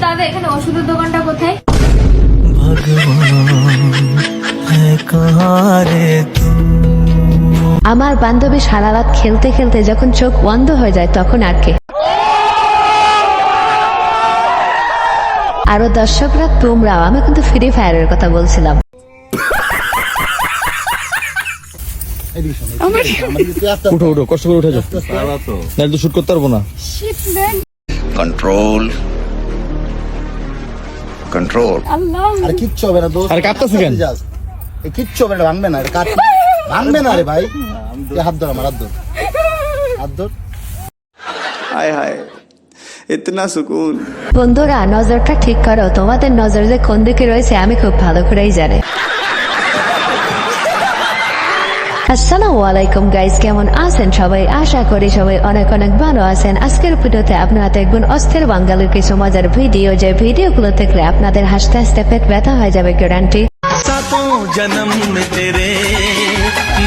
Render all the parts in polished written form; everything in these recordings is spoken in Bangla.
দাদা এখানে ওষুধের দোকানটা কোথায়? আমার বান্ধবী সারা রাত খেলতে খেলতে যখন চোখ বন্ধ হয়ে যায় তখন আর কে? আরো দর্শকরা তোমরাও। আমি কিন্তু ফ্রি ফায়ারের কথা বলছিলাম। উঠো উঠো, কষ্ট করে উঠে যাও, নাহলে তো শুট করতে পারবো না। Control control. আরে কিচ্ছু হবে না দোস্ত, আরে কাঁপতেছে কেন? কিচ্ছু হবে না, ভাঙবে না, ভাঙবে না রে ভাই। হাত ধর, আমার হাত ধর, হাত ধর। হায় হায়, ইতনা সুকুন। বন্ধুরা নজরটা ঠিক করো, তোমাদের নজর যে কোন দিকে রয়েছে আমি খুব ভালো করেই জানি। আসসালামু আলাইকুম গাইস, কেমন আছেন সবাই? আশা করি সবাই অনেক অনেক ভালো আছেন। আজকের ভিডিওতে আপনারা দেখবেন অস্থির বাঙালির কিছু মজার ভিডিও, যে ভিডিওগুলো দেখলে আপনাদের হাসতে হাসতে পেট ব্যথা হয়ে যাবে গ্যারান্টি। सातों जन्म में तेरे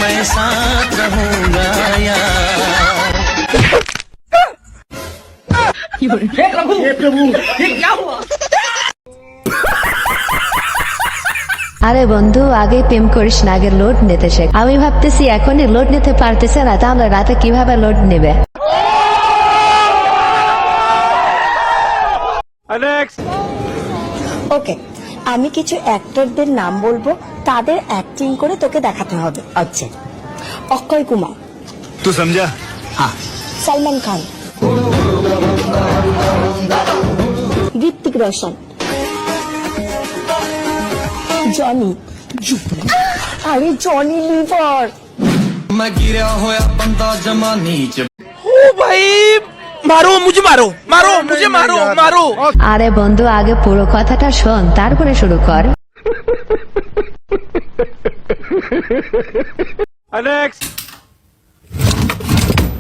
मैं साथ रहूंगा यार। আরে বন্ধু, আগে প্রেম করিস না, আগে লোড নিতে শেখ। আমি ভাবতেছি এখনই লোড নিতে পারতেছে না, তাহলে রাতে কিভাবে লোড নেবে? ওকে, আমি কিছু অ্যাক্টরদের নাম বলবো, তাদের অ্যাক্টিং করে তোকে দেখাতে হবে। আচ্ছা, অক্ষয় কুমার, तू समझा? হ্যাঁ। সলমান খান, ঋত্বিক রোশন, জনি, আরে জনি লিভার। मैं गिरा होया बंदा जमा नीच। আরে বন্ধু, আগে পুরো কথাটা শোন, তারপরে শুরু কর।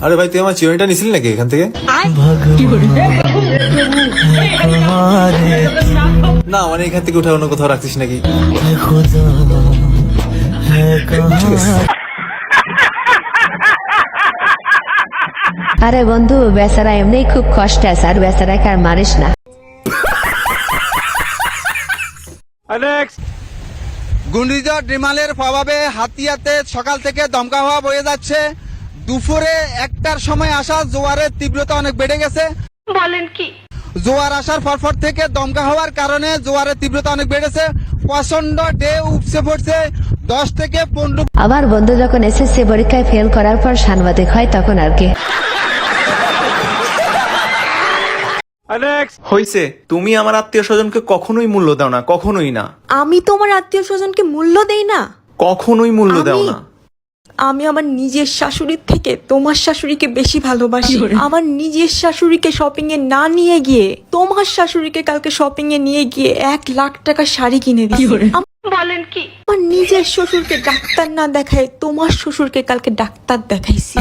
আরে ভাই, তুই আমার চিরুনিটা নিছিলি নাকি এখান থেকে? না মানে এখান থেকে উঠে অন্য কোথাও রাখছিস নাকি? আরে বন্ধু, বেচারা এমনি খুব কষ্ট আছে, আর বেচারাকে আর মারিস না। ঘূর্ণিঝড় রিমালের প্রভাবে হাতিয়াতে সকাল থেকে দমকা হাওয়া বয়ে যাচ্ছে। দুপুরে 1টার সময় আসা জোয়ারের তীব্রতা অনেক বেড়ে গেছে। বলেন কি? জোয়ার আসার পরপর থেকে দমকা হওয়ার কারণে জোয়ারের তীব্রতা অনেক বেড়েছে। প্রচন্ড ঢেউ উপচে পড়ছে। 10 থেকে 15। আমার বন্ধু যখন এসএসসি পরীক্ষায় ফেল করার পর সাংবাদিক হয় তখন আর কি? হইছে, তুমি আমার আত্মীয় স্বজনকে কখনোই মূল্য দাও না, কখনোই না। আমি তোমার আত্মীয় স্বজনকে মূল্য দেই না, কখনোই মূল্য দাও না। আমি আমার নিজের শাশুড়ির থেকে তোমার শাশুড়িকে বেশি ভালোবাসি। আমার নিজের শাশুড়িকে শপিং এ না নিয়ে গিয়ে তোমার শাশুড়িকে কালকে শপিং এ নিয়ে গিয়ে 1 লাখ টাকা শাড়ি কিনে দিই। বলেন কি? আমার নিজের শ্বশুরকে ডাক্তার না দেখায় তোমার শ্বশুরকে কালকে ডাক্তার দেখাইছি।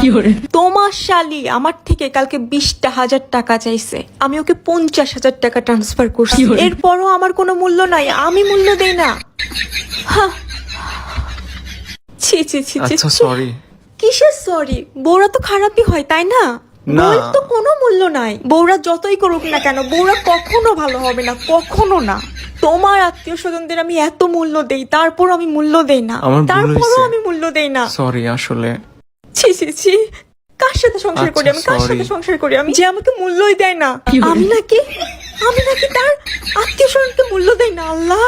তোমার শালি আমার থেকে কালকে 20,000 টাকা চাইছে, আমি ওকে 50,000 টাকা ট্রান্সফার করছি। এরপরও আমার কোনো মূল্য নাই, আমি মূল্য দেই না। ছি ছি ছি ছি। আচ্ছা সরি। কিসের সরি? বউরা তো খারাপই হয়, তাই না? না। বউর তো কোনো মূল্য নাই। বউরা যতই করুক না কেন, বউরা কখনো ভালো হবে না, কখনো না। তোমার আত্মীয় স্বজনদের আমি এত মূল্য দেই, তারপর আমি মূল্য দেই না, আমার ভুল তারপরও হয়েছে। আমি মূল্য দেই না। সরি আসলে। ছি ছি ছি। কার সাথে সংসার করি আমি? কার আচ্ছা, সাথে sorry. সংসার করি আমি যে আমাকে মূল্যই দেয় না? আমি নাকি তার আত্মীয় স্বজনকে মূল্য দেই না? আল্লাহ।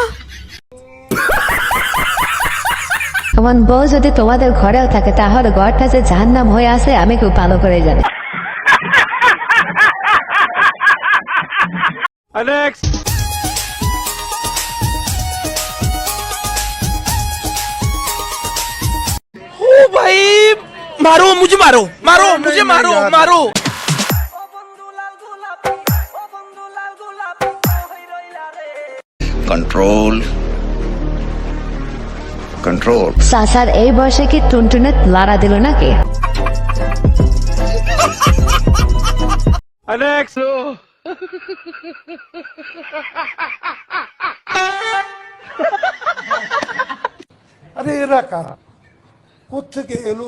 এমন বউ যদি তোমাদের ঘরেও থাকে তাহলে ঘরটা যে জাহান্নাম হয়ে আছে আমি খুব ভালো করে জানি। Control control. সাসার এই বয়সে কি টুনটুনে লাড়া দিল নাকি? আরে এরা কারা, কোত্থেকে এলো?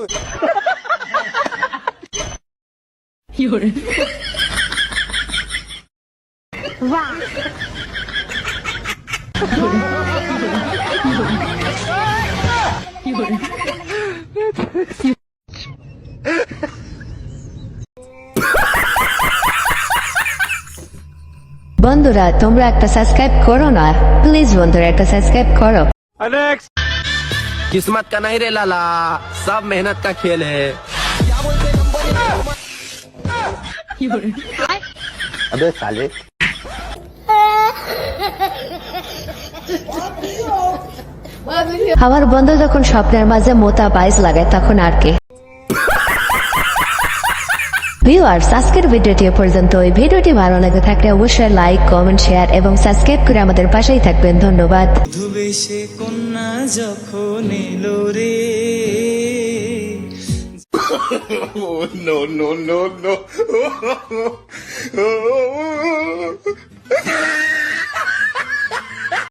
বন্ধুরা তোমরা একটা সাবস্ক্রাইব করো না প্লিজ, বন্ধুরা একটা সাবস্ক্রাইব করো। किस्मत का नहीं रे लाला, सब मेहनत का खेल है। अबे साले আমার বন্ধু যখন স্বপ্নের মাঝে মোটা বাইস লাগায় তখন আর কি। ভিউয়ার্স, আজকের ভিডিওটি এ পর্যন্ত। এই ভিডিওটি ভালো লাগে থাকলে অবশ্যই লাইক, কমেন্ট, শেয়ার এবং সাবস্ক্রাইব করে আমাদের পাশেই থাকবেন। ধন্যবাদ। ধুবেশে কন্যা যখন এলো রে no, no, no, no.